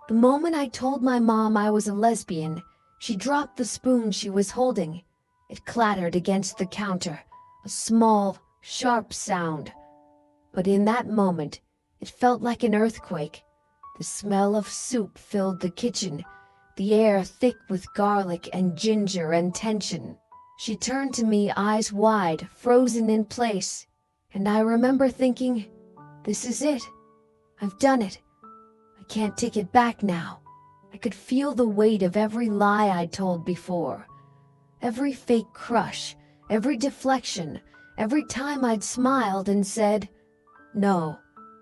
The moment I told my mom I was a lesbian, she dropped the spoon she was holding. It clattered against the counter, a small, sharp sound. But in that moment, it felt like an earthquake. The smell of soup filled the kitchen, the air thick with garlic and ginger and tension. She turned to me, eyes wide, frozen in place, and I remember thinking, this is it. I've done it. I can't take it back now. I could feel the weight of every lie I'd told before. Every fake crush, every deflection, every time I'd smiled and said, no,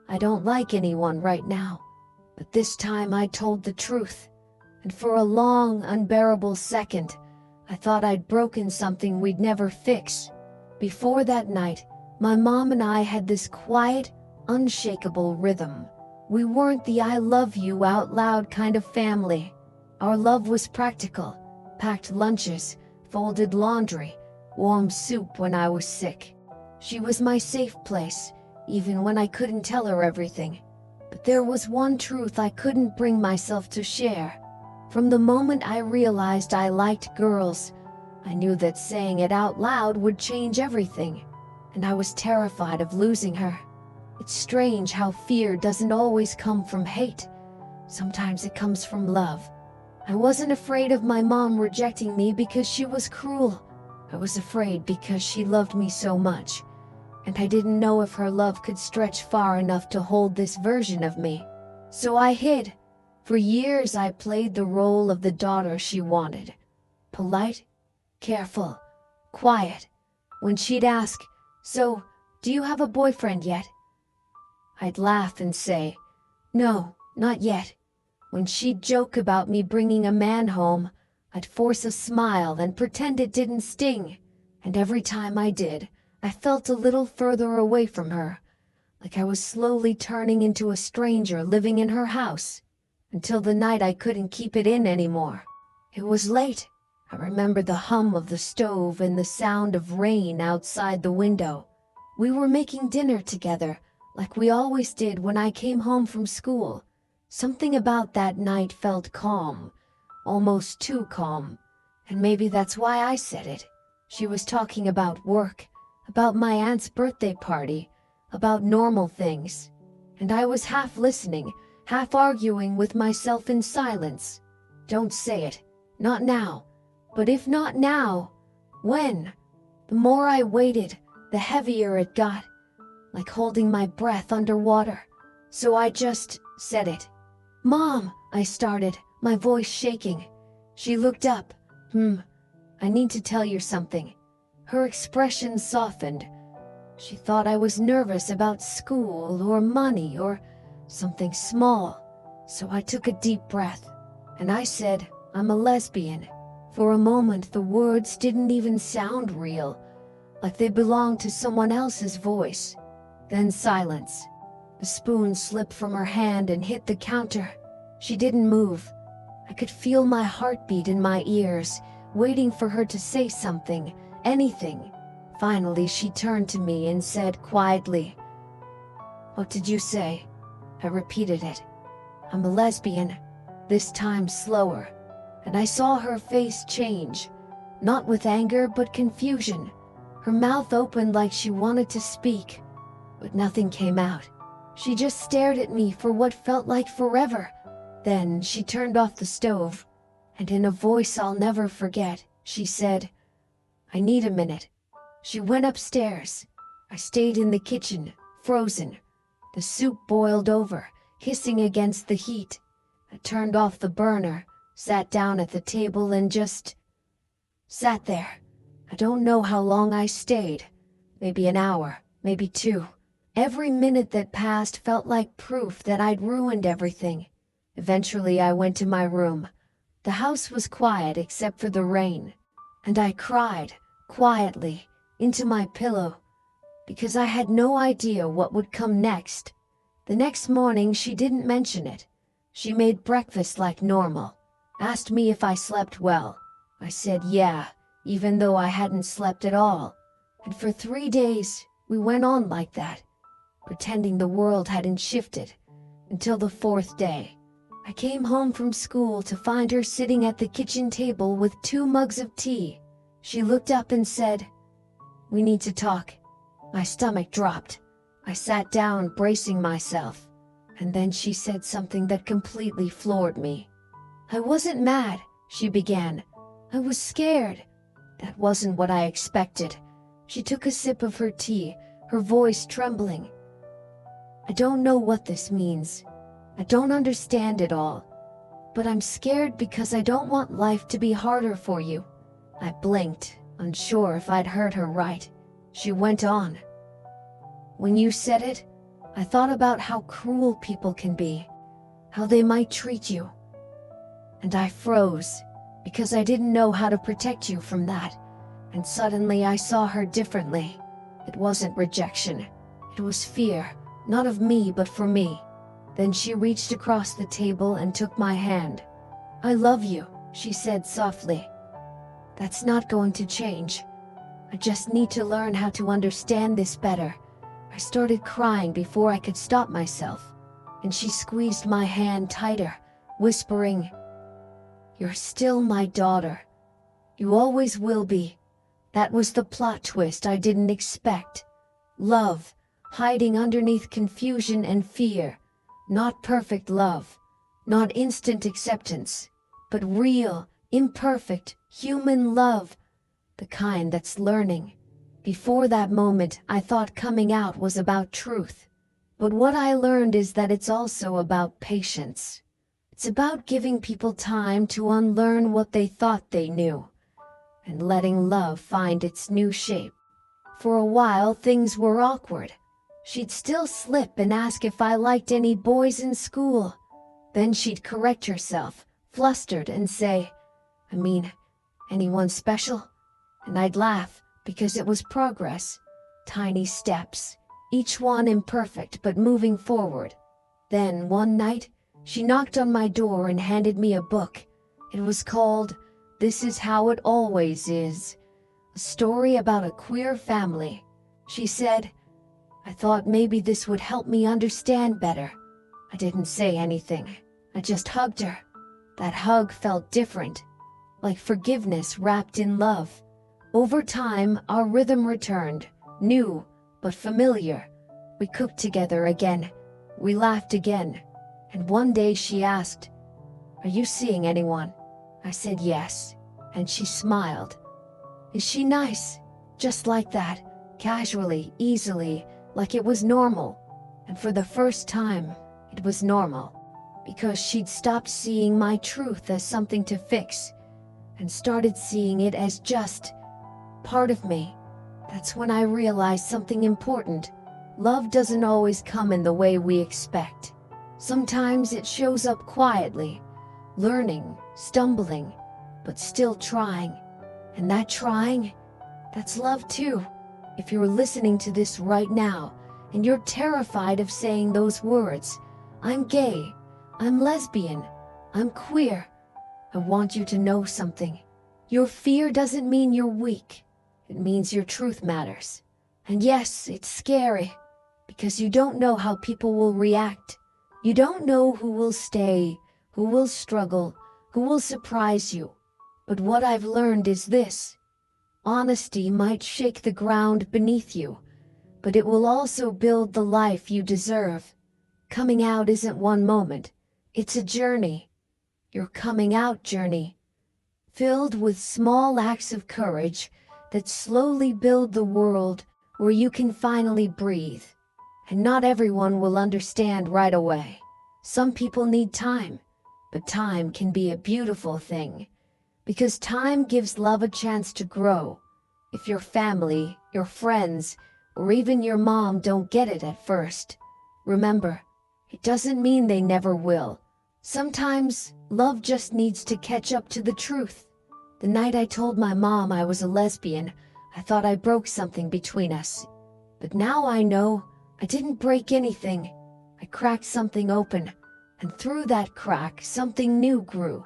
I don't like anyone right now. But this time I told the truth. And for a long, unbearable second, I thought I'd broken something we'd never fix. Before that night, my mom and I had this quiet, unshakable rhythm. We weren't the I love you out loud kind of family. Our love was practical, packed lunches, folded laundry, warm soup when I was sick. She was my safe place, even when I couldn't tell her everything. But there was one truth I couldn't bring myself to share. From the moment I realized I liked girls, I knew that saying it out loud would change everything, and I was terrified of losing her. It's strange how fear doesn't always come from hate. Sometimes it comes from love. I wasn't afraid of my mom rejecting me because she was cruel. I was afraid because she loved me so much, and I didn't know if her love could stretch far enough to hold this version of me. So I hid. For years I played the role of the daughter she wanted. Polite, careful, quiet. When she'd ask, "So, do you have a boyfriend yet?" I'd laugh and say, "No, not yet." When she'd joke about me bringing a man home, I'd force a smile and pretend it didn't sting. And every time I did, I felt a little further away from her, like I was slowly turning into a stranger living in her house, until the night I couldn't keep it in anymore. It was late. I remember the hum of the stove and the sound of rain outside the window. We were making dinner together, like we always did when I came home from school. Something about that night felt calm, almost too calm, and maybe that's why I said it. She was talking about work, about my aunt's birthday party, about normal things, and I was half listening, half arguing with myself in silence. Don't say it, not now. But if not now, when? The more I waited, the heavier it got, like holding my breath underwater. So I just said it. "Mom," I started, my voice shaking. She looked up. I need to tell you something." Her expression softened. She thought I was nervous about school or money or something small. So I took a deep breath, and I said, "I'm a lesbian." For a moment, the words didn't even sound real, like they belonged to someone else's voice. Then silence. The spoon slipped from her hand and hit the counter. She didn't move. I could feel my heartbeat in my ears, waiting for her to say something, anything. Finally, she turned to me and said quietly, "What did you say?" I repeated it. "I'm a lesbian," this time slower. And I saw her face change, not with anger but confusion. Her mouth opened like she wanted to speak, but nothing came out. She just stared at me for what felt like forever. Then she turned off the stove, and in a voice I'll never forget, she said, "I need a minute." She went upstairs. I stayed in the kitchen, frozen. The soup boiled over, hissing against the heat. I turned off the burner, sat down at the table and just sat there. I don't know how long I stayed. Maybe an hour, maybe two. Every minute that passed felt like proof that I'd ruined everything. Eventually I went to my room. The house was quiet except for the rain. And I cried, quietly, into my pillow, because I had no idea what would come next. The next morning she didn't mention it. She made breakfast like normal. Asked me if I slept well. I said yeah, even though I hadn't slept at all. And for 3 days, we went on like that, pretending the world hadn't shifted, until the 4th day. I came home from school to find her sitting at the kitchen table with 2 mugs of tea. She looked up and said, "We need to talk." My stomach dropped. I sat down, bracing myself, and then she said something that completely floored me. "I wasn't mad," she began. "I was scared." That wasn't what I expected. She took a sip of her tea, her voice trembling. "I don't know what this means. I don't understand it all. But I'm scared because I don't want life to be harder for you." I blinked, unsure if I'd heard her right. She went on. "When you said it, I thought about how cruel people can be, how they might treat you. And I froze, because I didn't know how to protect you from that. And suddenly I saw her differently. It wasn't rejection. It was fear, not of me but for me." Then she reached across the table and took my hand. "I love you," she said softly. "That's not going to change. I just need to learn how to understand this better." I started crying before I could stop myself, and she squeezed my hand tighter, whispering, "You're still my daughter. You always will be." That was the plot twist I didn't expect. Love, hiding underneath confusion and fear. Not perfect love, not instant acceptance, but real, imperfect, human love, the kind that's learning. Before that moment, I thought coming out was about truth. But what I learned is that it's also about patience. It's about giving people time to unlearn what they thought they knew, and letting love find its new shape. For a while, things were awkward. She'd still slip and ask if I liked any boys in school. Then she'd correct herself, flustered, and say, "I mean, anyone special?" And I'd laugh, because it was progress. Tiny steps, each one imperfect but moving forward. Then, one night, she knocked on my door and handed me a book. It was called "This Is How It Always Is," a story about a queer family. She said, "I thought maybe this would help me understand better." I didn't say anything. I just hugged her. That hug felt different, like forgiveness wrapped in love. Over time, our rhythm returned, new but familiar. We cooked together again. We laughed again. And one day she asked, "Are you seeing anyone?" I said yes, and she smiled. "Is she nice?" Just like that, casually, easily, like it was normal. And for the first time, it was normal. Because she'd stopped seeing my truth as something to fix, and started seeing it as just part of me. That's when I realized something important. Love doesn't always come in the way we expect. Sometimes it shows up quietly, learning, stumbling, but still trying. And that trying, that's love too. If you're listening to this right now, and you're terrified of saying those words, "I'm gay, I'm lesbian, I'm queer," I want you to know something. Your fear doesn't mean you're weak. It means your truth matters. And yes, it's scary, because you don't know how people will react. You don't know who will stay, who will struggle, who will surprise you. But what I've learned is this: honesty might shake the ground beneath you, but it will also build the life you deserve. Coming out isn't one moment, it's a journey. Your coming out journey, filled with small acts of courage that slowly build the world where you can finally breathe. And not everyone will understand right away. Some people need time, but time can be a beautiful thing, because time gives love a chance to grow. If your family, your friends, or even your mom don't get it at first, remember, it doesn't mean they never will. Sometimes love just needs to catch up to the truth. The night I told my mom I was a lesbian, I thought I broke something between us. But now I know I didn't break anything. I cracked something open, and through that crack, something new grew.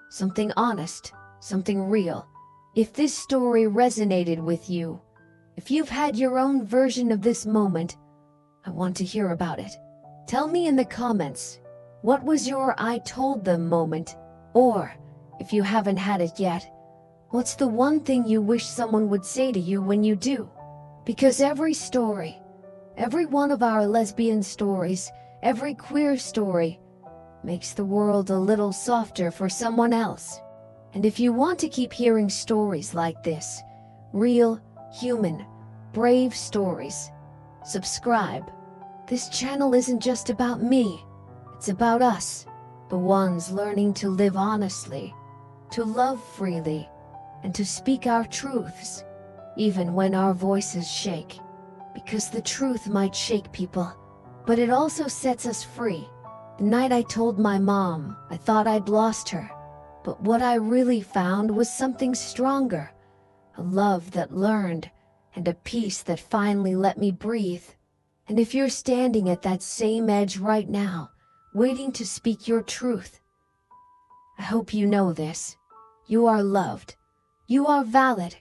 Something honest, something real. If this story resonated with you, if you've had your own version of this moment, I want to hear about it. Tell me in the comments. What was your I told them moment? Or, if you haven't had it yet, what's the one thing you wish someone would say to you when you do? Because every story, every one of our lesbian stories, every queer story, makes the world a little softer for someone else. And if you want to keep hearing stories like this, real, human, brave stories, subscribe. This channel isn't just about me, it's about us, the ones learning to live honestly, to love freely, and to speak our truths, even when our voices shake. Because the truth might shake people, but it also sets us free. The night I told my mom, I thought I'd lost her. But what I really found was something stronger, a love that learned, and a peace that finally let me breathe. And if you're standing at that same edge right now, waiting to speak your truth, I hope you know this. You are loved, you are valid,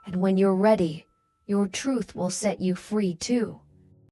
and when you're ready, your truth will set you free too.